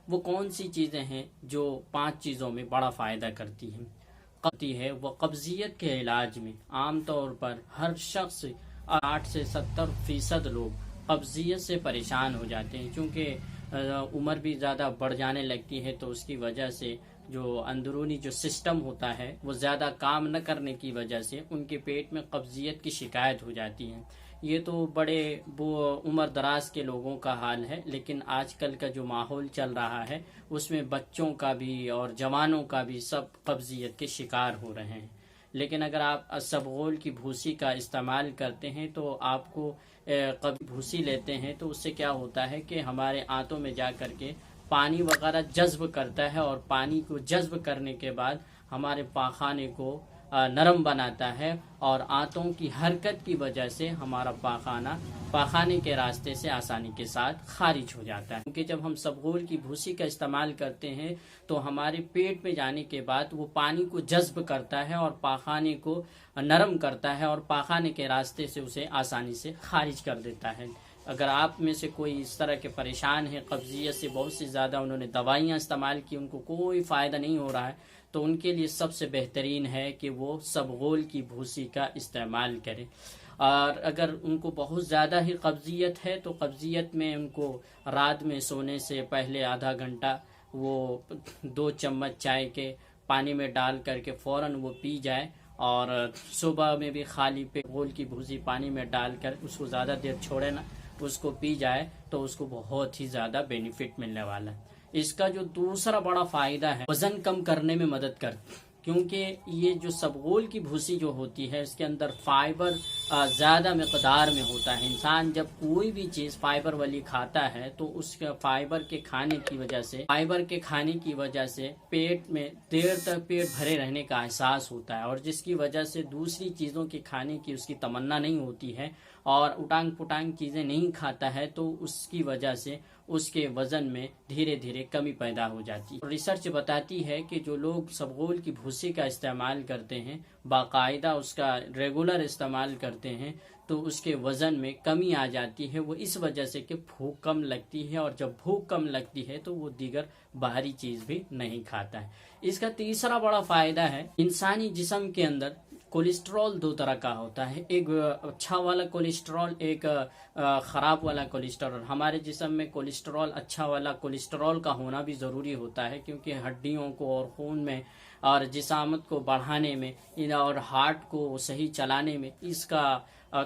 وہ کون سی چیزیں ہیں جو 5 چیزوں میں بڑا فائدہ کرتی ہیں؟ وہ قبضیت کے علاج میں عام طور پر ہر شخص 8 سے 70% لوگ قبضیت سے پریشان ہو جاتے ہیں، چونکہ عمر بھی زیادہ بڑھ جانے لگتی ہے، تو اس کی وجہ سے جو اندرونی جو سسٹم ہوتا ہے وہ زیادہ کام نہ کرنے کی وجہ سے ان کے پیٹ میں قبضیت کی شکایت ہو جاتی ہے۔ یہ تو بڑے عمر دراز کے لوگوں کا حال ہے، لیکن آج کل کا جو ماحول چل رہا ہے اس میں بچوں کا بھی اور جوانوں کا بھی سب قبضیت کے شکار ہو رہے ہیں۔ لیکن اگر آپ اسبغول کی بھوسی کا استعمال کرتے ہیں تو آپ کو بھوسی لیتے ہیں تو اس سے کیا ہوتا ہے کہ ہمارے آنتوں میں جا کر کے پانی وغیرہ جذب کرتا ہے، اور پانی کو جذب کرنے کے بعد ہمارے پاخانے کو نرم بناتا ہے، اور آنتوں کی حرکت کی وجہ سے ہمارا پاخانے کے راستے سے آسانی کے ساتھ خارج ہو جاتا ہے۔ کیونکہ جب ہم اسبغول کی بھوسی کا استعمال کرتے ہیں تو ہمارے پیٹ میں جانے کے بعد وہ پانی کو جذب کرتا ہے اور پاخانے کو نرم کرتا ہے، اور پاخانے کے راستے سے اسے آسانی سے خارج کر دیتا ہے۔ اگر آپ میں سے کوئی اس طرح کے پریشان ہے قبضیت سے، بہت سی زیادہ انہوں نے دوائیاں استعمال کی، ان کو کوئی فائدہ نہیں ہو رہا ہے، تو ان کے لیے سب سے بہترین ہے کہ وہ اسبغول کی بھوسی کا استعمال کریں۔ اور اگر ان کو بہت زیادہ ہی قبضیت ہے تو قبضیت میں ان کو رات میں سونے سے پہلے آدھا گھنٹہ وہ 2 چمچ چائے کے پانی میں ڈال کر کے فوراً وہ پی جائے، اور صبح میں بھی خالی پیٹ اسبغول کی بھوسی پانی میں ڈال کر اس کو زیادہ دیر چھوڑے نا، اس کو پی جائے تو اس کو بہت ہی زیادہ بینیفٹ ملنے والا ہے۔ اس کا جو دوسرا بڑا فائدہ ہے، وزن کم کرنے میں مدد کرتی، کیونکہ یہ جو اسبغول کی بھوسی جو ہوتی ہے اس کے اندر فائبر زیادہ مقدار میں ہوتا ہے۔ انسان جب کوئی بھی چیز فائبر والی کھاتا ہے تو اس کے فائبر کے کھانے کی وجہ سے پیٹ میں دیر تک پیٹ بھرے رہنے کا احساس ہوتا ہے، اور جس کی وجہ سے دوسری چیزوں کے کھانے کی اس کی تمنا نہیں ہوتی ہے، اور اٹانگ پٹانگ چیزیں نہیں کھاتا ہے، تو اس کی وجہ سے اس کے وزن میں دھیرے دھیرے کمی پیدا ہو جاتی ہے۔ ریسرچ بتاتی ہے کہ جو لوگ اسبغول کی بھوسی کا استعمال کرتے ہیں، باقاعدہ اس کا ریگولر استعمال کرتے ہیں، تو اس کے وزن میں کمی آ جاتی ہے۔ وہ اس وجہ سے کہ بھوک کم لگتی ہے، اور جب بھوک کم لگتی ہے تو وہ دیگر باہری چیز بھی نہیں کھاتا ہے۔ اس کا تیسرا بڑا فائدہ ہے، انسانی جسم کے اندر کولیسٹرول 2 طرح کا ہوتا ہے، ایک اچھا والا کولیسٹرول، ایک خراب والا کولیسٹرول۔ ہمارے جسم میں کولیسٹرول، اچھا والا کولیسٹرول کا ہونا بھی ضروری ہوتا ہے، کیونکہ ہڈیوں کو اور خون میں اور جسامت کو بڑھانے میں اور ہارٹ کو صحیح چلانے میں اس کا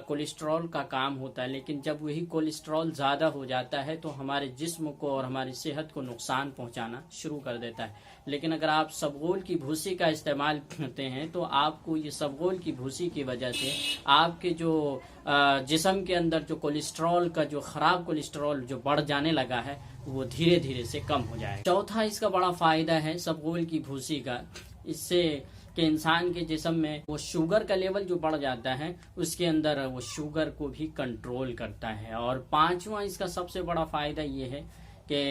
کولیسٹرول کا کام ہوتا ہے۔ لیکن جب وہی کولیسٹرول زیادہ ہو جاتا ہے تو ہمارے جسم کو اور ہماری صحت کو نقصان پہنچانا شروع کر دیتا ہے۔ لیکن اگر آپ اسبغول کی بھوسی کا استعمال کرتے ہیں تو آپ کو یہ اسبغول کی بھوسی کی وجہ سے آپ کے جو جسم کے اندر جو کولیسٹرول کا جو خراب کولیسٹرول جو بڑھ جانے لگا ہے وہ دھیرے دھیرے سے کم ہو جائے گا۔ چوتھا اس کا بڑا فائدہ ہے اسبغول کی بھوسی کا، اس سے کہ انسان کے جسم میں وہ شوگر کا لیول جو بڑھ جاتا ہے اس کے اندر وہ شوگر کو بھی کنٹرول کرتا ہے۔ اور پانچواں اس کا سب سے بڑا فائدہ یہ ہے کہ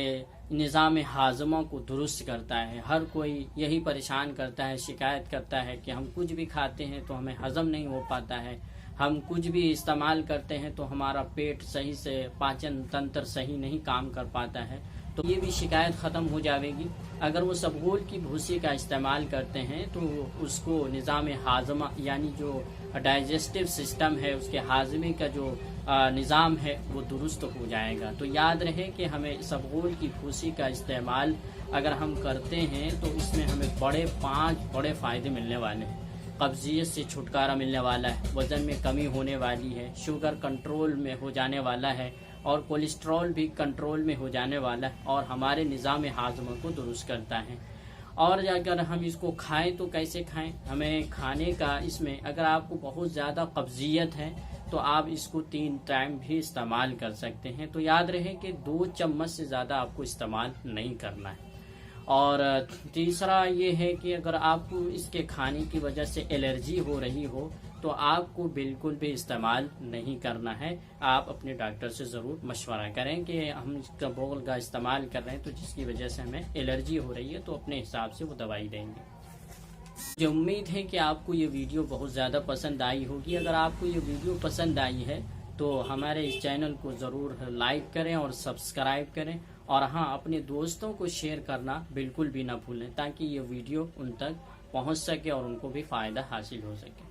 نظام ہاضمہ کو درست کرتا ہے۔ ہر کوئی یہی پریشان کرتا ہے، شکایت کرتا ہے کہ ہم کچھ بھی کھاتے ہیں تو ہمیں ہضم نہیں ہو پاتا ہے، ہم کچھ بھی استعمال کرتے ہیں تو ہمارا پیٹ صحیح سے پاچن تنتر صحیح نہیں کام کر پاتا ہے، تو یہ بھی شکایت ختم ہو جائے گی۔ اگر وہ اسبغول کی بھوسی کا استعمال کرتے ہیں تو اس کو نظام ہاضمہ یعنی جو ڈائجسٹو سسٹم ہے، اس کے ہاضمے کا جو نظام ہے وہ درست ہو جائے گا۔ تو یاد رہے کہ ہمیں اسبغول کی بھوسی کا استعمال اگر ہم کرتے ہیں تو اس میں ہمیں 5 بڑے فائدے ملنے والے ہیں۔ قبضیت سے چھٹکارا ملنے والا ہے، وزن میں کمی ہونے والی ہے، شوگر کنٹرول میں ہو جانے والا ہے، اور کولیسٹرول بھی کنٹرول میں ہو جانے والا ہے، اور ہمارے نظام ہاضمہ کو درست کرتا ہے۔ اور اگر ہم اس کو کھائیں تو کیسے کھائیں؟ ہمیں کھانے کا اس میں اگر آپ کو بہت زیادہ قبضیت ہے تو آپ اس کو 3 ٹائم بھی استعمال کر سکتے ہیں۔ تو یاد رہے کہ 2 چمچ سے زیادہ آپ کو استعمال نہیں کرنا ہے۔ اور تیسرا یہ ہے کہ اگر آپ کو اس کے کھانے کی وجہ سے الرجی ہو رہی ہو تو آپ کو بالکل بھی استعمال نہیں کرنا ہے۔ آپ اپنے ڈاکٹر سے ضرور مشورہ کریں کہ ہم اسبغول کا استعمال کر رہے ہیں تو جس کی وجہ سے ہمیں الرجی ہو رہی ہے، تو اپنے حساب سے وہ دوائی دیں گے۔ مجھے امید ہے کہ آپ کو یہ ویڈیو بہت زیادہ پسند آئی ہوگی۔ اگر آپ کو یہ ویڈیو پسند آئی ہے تو ہمارے اس چینل کو ضرور لائک کریں اور سبسکرائب کریں، اور ہاں اپنے دوستوں کو شیئر کرنا بالکل بھی نہ بھولیں تاکہ یہ ویڈیو ان تک پہنچ سکے اور ان کو بھی فائدہ حاصل ہو سکے۔